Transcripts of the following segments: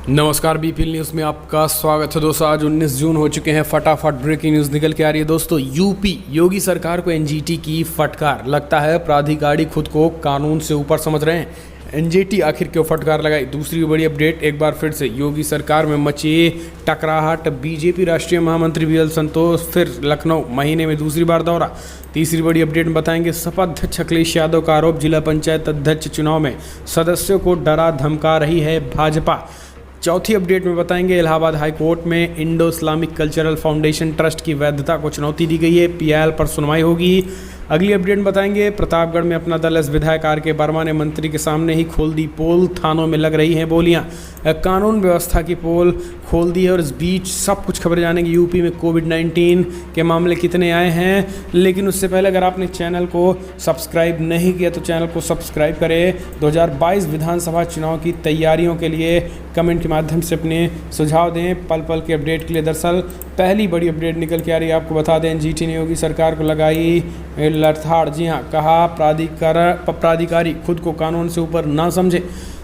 नमस्कार, BPL news में आपका स्वागत है दोस्तों। आज 19 जून हो चुके हैं। फटाफट ब्रेकिंग न्यूज़ निकल के आ रही है दोस्तों। यूपी योगी सरकार को एनजीटी की फटकार। लगता है प्राधिकारी खुद को कानून से ऊपर समझ रहे हैं। एनजीटी आखिर क्यों फटकार लगाई? दूसरी बड़ी अपडेट एक बार फिर से योगी सरकार में मची टकराहट। बीजेपी राष्ट्रीय महामंत्री बीएल संतोष फिर लखनऊ, महीने में दूसरी बार दौरा। तीसरी बड़ी अपडेट में बताएंगे सपा अध्यक्ष अखिलेश यादव का आरोप, जिला पंचायत अध्यक्ष चुनाव में सदस्यों को डरा धमका रही है भाजपा। चौथी अपडेट में बताएंगे इलाहाबाद हाई कोर्ट में Indo Islamic cultural foundation trust की वैधता को चुनौती दी गई है। पीआईएल पर सुनवाई होगी। अगली अपडेट में बताएंगे प्रतापगढ़ में अपना दल, इस विधायक आर के वर्मा ने मंत्री के सामने ही खोल दी पोल। थानों में लग रही हैं बोलियां। कानून व्यवस्था की पोल खोल दी है। और इस बीच सब कुछ खबर जानेंगे यूपी में कोविड-19 के मामले कितने आए हैं। लेकिन उससे पहले अगर आपने चैनल को सब्सक्राइब नहीं किया तो चैनल को सब्सक्राइब करें। 2022 विधानसभा चुनाव की तैयारियों के लिए कमेंट के माध्यम से अपने सुझाव दें पल पल के अपडेट के लिए। दरअसल पहली बड़ी अपडेट निकल के आ रही है, आपको बता दें एनजीटी ने योगी सरकार को लगाई लड़थाड़। जी हाँ, कहा प्राधिकारी खुद को कानून से ऊपर ना समझे।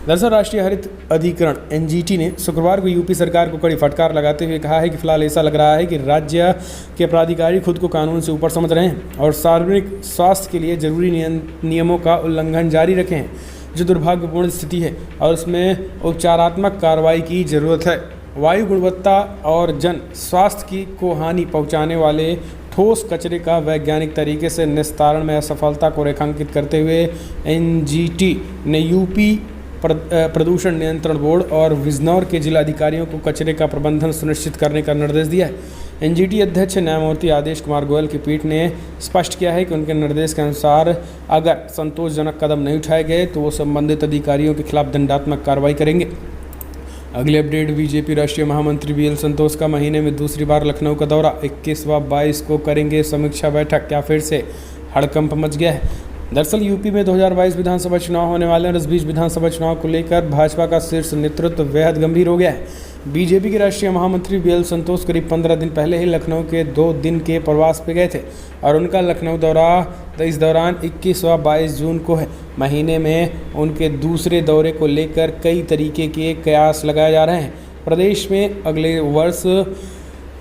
दरअसल राष्ट्रीय हरित अधिकरण एनजीटी ने शुक्रवार को यूपी सरकार को कड़ी फटकार लगाते हुए कहा है कि फिलहाल ऐसा लग रहा है कि राज्य के प्राधिकारी खुद को कानून से ऊपर समझ रहे हैं और सार्वजनिक स्वास्थ्य के लिए जरूरी नियमों का उल्लंघन जारी रखे हैं, जो दुर्भाग्यपूर्ण स्थिति है और उसमें उपचारात्मक कार्रवाई की जरूरत है। वायु गुणवत्ता और जन स्वास्थ्य को हानि पहुंचाने वाले ठोस कचरे का वैज्ञानिक तरीके से निस्तारण में असफलता को रेखांकित करते हुए एनजीटी ने यूपी प्रदूषण नियंत्रण बोर्ड और बिजनौर के जिलाधिकारियों को कचरे का प्रबंधन सुनिश्चित करने का निर्देश दिया है। एनजीटी अध्यक्ष न्यायमूर्ति आदेश कुमार गोयल की पीठ ने स्पष्ट किया है कि उनके निर्देश के अनुसार अगर संतोषजनक कदम नहीं उठाए गए तो वो संबंधित अधिकारियों के खिलाफ दंडात्मक कार्रवाई करेंगे। अगली अपडेट, बीजेपी राष्ट्रीय महामंत्री बीएल संतोष का महीने में दूसरी बार लखनऊ का दौरा। 21 व 22 को करेंगे समीक्षा बैठक। क्या फिर से हड़कंप मच गया है? दरअसल यूपी में 2022 विधानसभा चुनाव होने वाले हैं और इस बीच विधानसभा चुनाव को लेकर भाजपा का शीर्ष नेतृत्व बेहद गंभीर हो गया है। बीजेपी के राष्ट्रीय महामंत्री बीएल संतोष करीब 15 दिन पहले ही लखनऊ के 2 दिन के प्रवास पे गए थे और उनका लखनऊ दौरा इस दौरान 21 व 22 जून को है। महीने में उनके दूसरे दौरे को लेकर कई तरीके के कयास लगाए जा रहे हैं। प्रदेश में अगले वर्ष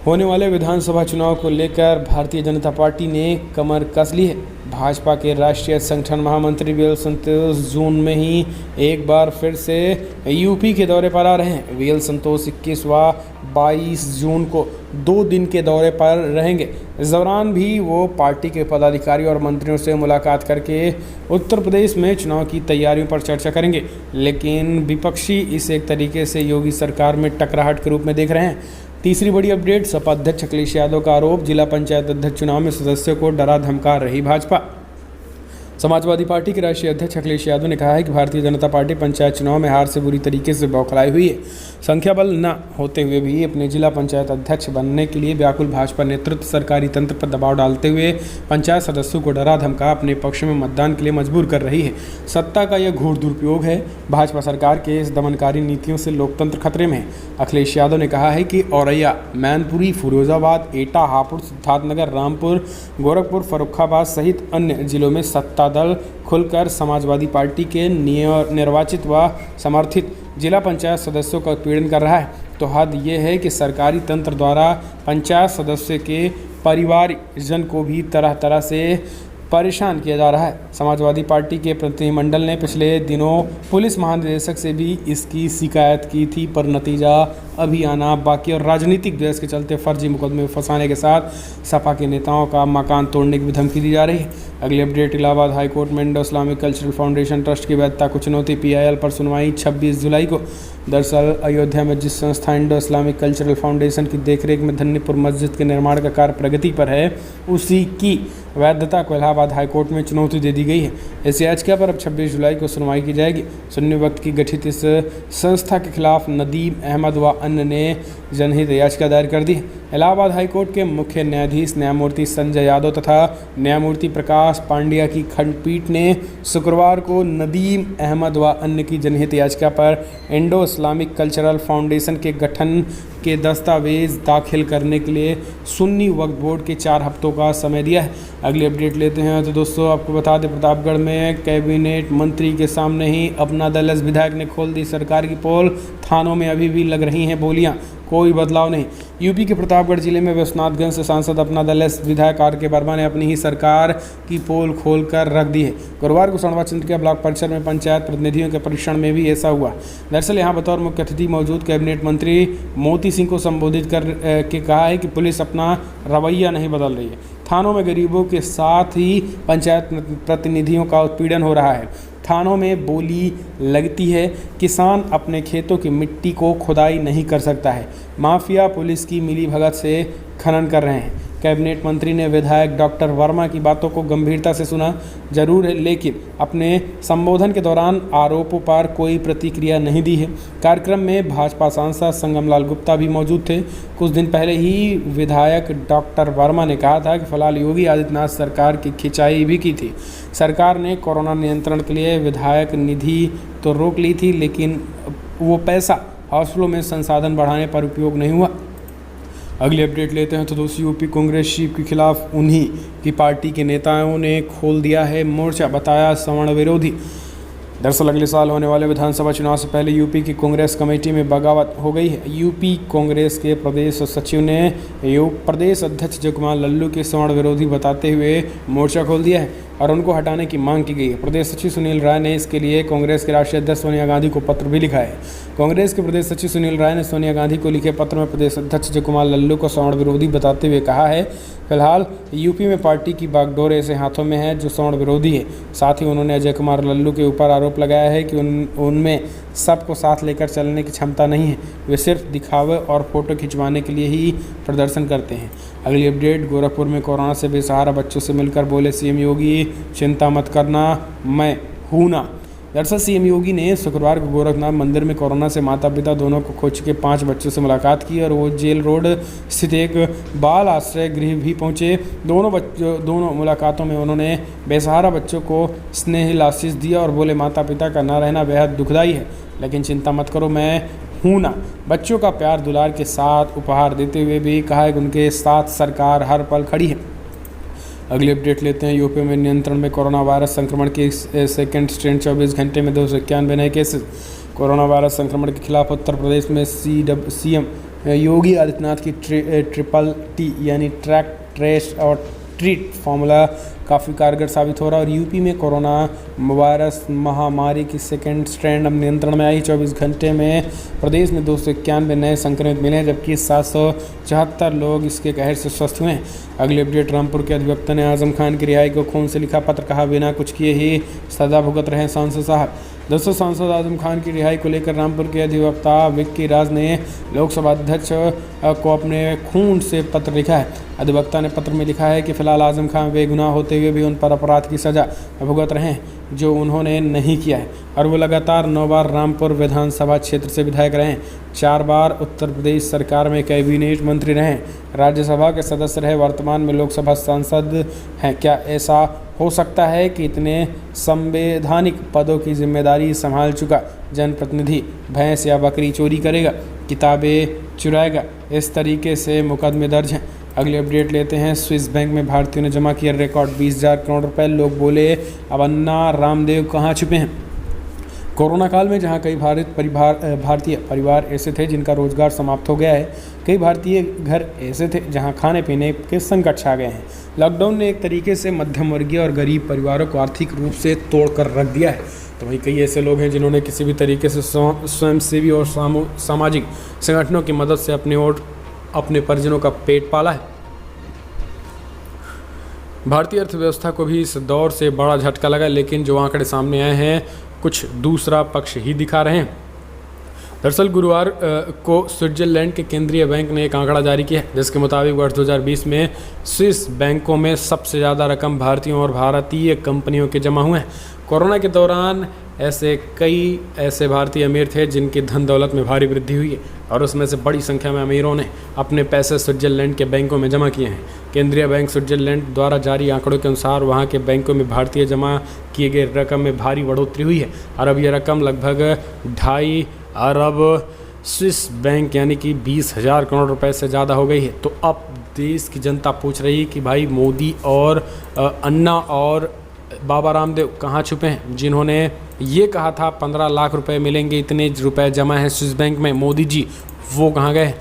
होने वाले विधानसभा चुनाव को लेकर भारतीय जनता पार्टी ने कमर कस ली है। भाजपा के राष्ट्रीय संगठन महामंत्री बीएल संतोष जून में ही एक बार फिर से यूपी के दौरे पर आ रहे हैं। बीएल संतोष 21 व 22 जून को 2 दिन के दौरे पर रहेंगे। इस दौरान भी वो पार्टी के पदाधिकारियों और मंत्रियों से मुलाकात करके उत्तर प्रदेश में चुनाव की तैयारियों पर चर्चा करेंगे। लेकिन विपक्षी इसे एक तरीके से योगी सरकार में टकराहट के रूप में देख रहे हैं। तीसरी बड़ी अपडेट, सपा अध्यक्ष अखिलेश यादव का आरोप, जिला पंचायत अध्यक्ष चुनाव में सदस्यों को डरा धमका रही भाजपा। समाजवादी पार्टी के राष्ट्रीय अध्यक्ष अखिलेश यादव ने कहा है कि भारतीय जनता पार्टी पंचायत चुनाव में हार से बुरी तरीके से बौखलाई हुई है। संख्या बल न होते हुए भी अपने जिला पंचायत अध्यक्ष बनने के लिए व्याकुल भाजपा नेतृत्व सरकारी तंत्र पर दबाव डालते हुए पंचायत सदस्यों को डरा धमका अपने पक्ष में मतदान के लिए मजबूर कर रही है। सत्ता का यह घोर दुरुपयोग है। भाजपा सरकार के इस दमनकारी नीतियों से लोकतंत्र खतरे में है। अखिलेश यादव ने कहा है कि औरैया, मैनपुरी, फिरोजाबाद, एटा, हापुड़, सिद्धार्थनगर, रामपुर, गोरखपुर, फर्रुखाबाद सहित अन्य जिलों में सत्ता दल खुलकर समाजवादी पार्टी के निर्वाचित व समर्थित जिला पंचायत सदस्यों का उत्पीड़न कर रहा है। तो हद ये है कि सरकारी तंत्र द्वारा पंचायत सदस्य के परिवारजन को भी तरह तरह से परेशान किया जा रहा है। समाजवादी पार्टी के प्रतिनिधिमंडल ने पिछले दिनों पुलिस महानिदेशक से भी इसकी शिकायत की थी, पर नतीजा अभी आना बाकी। और राजनीतिक द्वेष के चलते फर्जी मुकदमे में फंसाने के साथ सपा के नेताओं का मकान तोड़ने की भी धमकी दी जा रही है। अगली अपडेट, इलाहाबाद हाई कोर्ट में Indo Islamic cultural foundation trust की वैधता को चुनौती। पीआईएल पर सुनवाई 26 जुलाई को। दरअसल अयोध्या में जिस संस्था इंडो इस्लामिक कल्चरल फाउंडेशन की देखरेख में धन्यपुर मस्जिद के निर्माण का कार्य प्रगति पर है, उसी की वैधता को इलाहाबाद हाई कोर्ट में चुनौती दे दी गई है। इस याचिका पर अब 26 जुलाई को सुनवाई की जाएगी। सुन्नी वक्त की गठित इस संस्था के खिलाफ नदीम अहमद व अन्य ने जनहित याचिका दायर कर दी। इलाहाबाद हाई कोर्ट के मुख्य न्यायाधीश न्यायमूर्ति संजय यादव तथा न्यायमूर्ति प्रकाश पांड्या की खंडपीठ ने शुक्रवार को नदीम अहमद व अन्य की जनहित याचिका पर इंडो इस्लामिक कल्चरल फाउंडेशन के गठन के दस्तावेज दाखिल करने के लिए सुन्नी वक्फ बोर्ड के 4 हफ्तों का समय दिया है। अगली अपडेट लेते हैं तो दोस्तों आपको बता दें, प्रतापगढ़ में कैबिनेट मंत्री के सामने ही अपना दल, इस विधायक ने खोल दी सरकार की पोल। थानों में अभी भी लग रही हैं बोलियां, कोई बदलाव नहीं। यूपी के प्रतापगढ़ जिले में विश्वनाथगंज से सांसद अपना दल विधायक आर के वर्मा ने अपनी ही सरकार की पोल खोल कर रख दी है। गुरुवार को सड़वा चंद्रिका ब्लॉक परिसर में पंचायत प्रतिनिधियों के परीक्षण में भी ऐसा हुआ। दरअसल यहां बतौर मुख्य अतिथि मौजूद कैबिनेट मंत्री मोती सिंह को संबोधित कर के कहा है कि पुलिस अपना रवैया नहीं बदल रही है। थानों में गरीबों के साथ ही पंचायत प्रतिनिधियों का उत्पीड़न हो रहा है। थानों में बोली लगती है, किसान अपने खेतों की मिट्टी को खुदाई नहीं कर सकता है, माफिया पुलिस की मिलीभगत से खनन कर रहे हैं। कैबिनेट मंत्री ने विधायक डॉक्टर वर्मा की बातों को गंभीरता से सुना जरूर है, लेकिन अपने संबोधन के दौरान आरोपों पर कोई प्रतिक्रिया नहीं दी है। कार्यक्रम में भाजपा सांसद संगमलाल गुप्ता भी मौजूद थे। कुछ दिन पहले ही विधायक डॉक्टर वर्मा ने कहा था कि फिलहाल योगी आदित्यनाथ सरकार की खिंचाई भी की थी। सरकार ने कोरोना नियंत्रण के लिए विधायक निधि तो रोक ली थी, लेकिन वो पैसा हॉस्पिटलों में संसाधन बढ़ाने पर उपयोग नहीं हुआ। अगली अपडेट लेते हैं तो दोस्तों, यूपी कांग्रेस चीफ के खिलाफ उन्हीं की पार्टी के नेताओं ने खोल दिया है मोर्चा, बताया सवर्ण विरोधी। दरअसल अगले साल होने वाले विधानसभा चुनाव से पहले यूपी की कांग्रेस कमेटी में बगावत हो गई है। यूपी कांग्रेस के प्रदेश सचिव ने प्रदेश अध्यक्ष जगमाल लल्लू के सवर्ण विरोधी बताते हुए मोर्चा खोल दिया है और उनको हटाने की मांग की गई है। प्रदेश सचिव सुनील राय ने इसके लिए कांग्रेस के राष्ट्रीय अध्यक्ष सोनिया गांधी को पत्र भी लिखा है। कांग्रेस के प्रदेश सचिव सुनील राय ने सोनिया गांधी को लिखे पत्र में प्रदेश अध्यक्ष जगमाल लल्लू को सवर्ण विरोधी बताते हुए कहा है, फिलहाल यूपी में पार्टी की बागडोर ऐसे हाथों में है जो सवर्ण विरोधी है। साथ ही उन्होंने अजय कुमार लल्लू के ऊपर आरोप लगाया है कि उनमें सबको साथ लेकर चलने की क्षमता नहीं है, वे सिर्फ दिखावे और फोटो खिंचवाने के लिए ही प्रदर्शन करते हैं। अगली अपडेट, गोरखपुर में कोरोना से बेसहारा बच्चों से मिलकर बोले सीएम योगी, चिंता मत करना, मैं हूं ना। दरअसल सीएम योगी ने शुक्रवार को गोरखनाथ मंदिर में कोरोना से माता पिता दोनों को खो चुके 5 बच्चों से मुलाकात की और वो जेल रोड स्थित एक बाल आश्रय गृह भी पहुंचे। दोनों मुलाकातों में उन्होंने बेसहारा बच्चों को स्नेहिल आशीष दिया और बोले माता पिता का न रहना बेहद दुखदायी है, लेकिन चिंता मत करो, मैं हूं ना। बच्चों का प्यार दुलार के साथ उपहार देते हुए भी कहा है कि उनके साथ सरकार हर पल खड़ी है। अगली अपडेट लेते हैं, यूपी में नियंत्रण में कोरोना वायरस संक्रमण की सेकेंड स्ट्रेन, 24 घंटे में 291 नए केसेस। कोरोना वायरस संक्रमण के खिलाफ उत्तर प्रदेश में सीएम योगी आदित्यनाथ की ट्रिपल टी यानी ट्रैक, ट्रेस और ट्रीट फॉर्मूला काफ़ी कारगर साबित हो रहा है और यूपी में कोरोना वायरस महामारी की सेकेंड स्ट्रेंड अब नियंत्रण में आई। 24 घंटे में प्रदेश में 291 नए संक्रमित मिले हैं, जबकि 774 लोग इसके कहर से स्वस्थ हुए हैं। अगली अपडेट, रामपुर के अधिवक्ता ने आजम खान की रिहाई को खून से लिखा पत्र, कहा बिना कुछ किए ही सजा भुगत रहे सांसद साहब। दोस्तों, सांसद आजम खान की रिहाई को लेकर रामपुर के अधिवक्ता विक्की राज ने लोकसभा अध्यक्ष को अपने खून से पत्र लिखा है। अधिवक्ता ने पत्र में लिखा है कि फिलहाल आजम खान बेगुनाह होते हुए भी उन पर अपराध की सजा भुगत रहे हैं जो उन्होंने नहीं किया है और वो लगातार 9 बार रामपुर विधानसभा क्षेत्र से विधायक रहे, 4 बार उत्तर प्रदेश सरकार में कैबिनेट मंत्री रहे, राज्यसभा के सदस्य रहे, वर्तमान में लोकसभा सांसद हैं। क्या ऐसा हो सकता है कि इतने संवैधानिक पदों की जिम्मेदारी संभाल चुका जनप्रतिनिधि भैंस या बकरी चोरी करेगा, किताबें चुराएगा? इस तरीके से मुकदमे दर्ज हैं। अगली अपडेट लेते हैं, स्विस बैंक में भारतीयों ने जमा किया रिकॉर्ड 20,000 करोड़ रुपए। लोग बोले अब अन्ना रामदेव कहाँ छुपे हैं। कोरोना काल में जहां कई भारतीय परिवार ऐसे थे जिनका रोजगार समाप्त हो गया है, कई भारतीय घर ऐसे थे जहां खाने पीने के संकट छा गए हैं। लॉकडाउन ने एक तरीके से मध्यम वर्गीय और गरीब परिवारों को आर्थिक रूप से तोड़ कर रख दिया है। तो वहीं कई ऐसे लोग हैं जिन्होंने किसी भी तरीके से स्वयंसेवी और सामाजिक संगठनों की मदद से अपने और अपने परिजनों का पेट पाला है। भारतीय अर्थव्यवस्था को भी इस दौर से बड़ा झटका लगा, लेकिन जो आंकड़े सामने आए हैं कुछ दूसरा पक्ष ही दिखा रहे हैं। दरअसल गुरुवार को स्विट्जरलैंड के केंद्रीय बैंक ने एक आंकड़ा जारी किया है, जिसके मुताबिक वर्ष 2020 में स्विस बैंकों में सबसे ज़्यादा रकम भारतीयों और भारतीय कंपनियों के जमा हुए हैं। कोरोना के दौरान कई ऐसे भारतीय अमीर थे जिनकी धन दौलत में भारी वृद्धि हुई है और उसमें से बड़ी संख्या में अमीरों ने अपने पैसे स्विट्जरलैंड के बैंकों में जमा किए हैं। केंद्रीय बैंक स्विट्जरलैंड द्वारा जारी आंकड़ों के अनुसार वहां के बैंकों में भारतीय जमा किए गए रकम में भारी बढ़ोतरी हुई है और अब यह रकम लगभग 2.5 अरब स्विस बैंक यानी कि 20,000 करोड़ रुपए से ज़्यादा हो गई है। तो अब देश की जनता पूछ रही है कि भाई मोदी और अन्ना और बाबा रामदेव कहाँ छुपे हैं, जिन्होंने ये कहा था 15 लाख रुपए मिलेंगे, इतने रुपए जमा है स्विस बैंक में, मोदी जी वो कहाँ गए?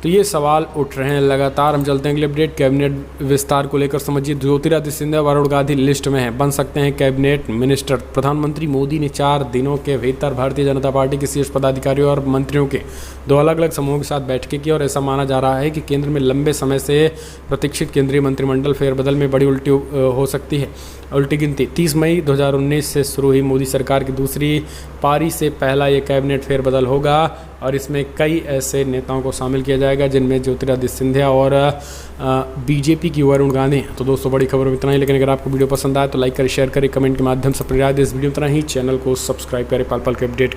तो ये सवाल उठ रहे हैं लगातार। हम चलते हैं अगले अपडेट। कैबिनेट विस्तार को लेकर समझिए, ज्योतिरादित्य सिंधिया वरुण गांधी लिस्ट में है, बन सकते हैं कैबिनेट मिनिस्टर। प्रधानमंत्री मोदी ने 4 दिनों के भीतर भारतीय जनता पार्टी के शीर्ष पदाधिकारियों और मंत्रियों के 2 अलग अलग समूहों के साथ बैठकें की और ऐसा माना जा रहा है कि केंद्र में लंबे समय से प्रतीक्षित केंद्रीय मंत्रिमंडल फेरबदल में बड़ी उल्टी हो सकती है। उल्टी गिनती 30 मई 2019 से शुरू हुई मोदी सरकार की दूसरी पारी से पहला ये कैबिनेट फेरबदल होगा और इसमें कई ऐसे नेताओं को शामिल किया जाएगा जिनमें ज्योतिरादित्य सिंधिया और बीजेपी की वरुण गांधी। तो दोस्तों बड़ी खबर में इतना ही, लेकिन अगर आपको वीडियो पसंद आए तो लाइक करें, शेयर करें, कमेंट के माध्यम से प्रेरित इस वीडियो में इतना ही। चैनल को सब्सक्राइब करें पल पल के अपडेट के लिए।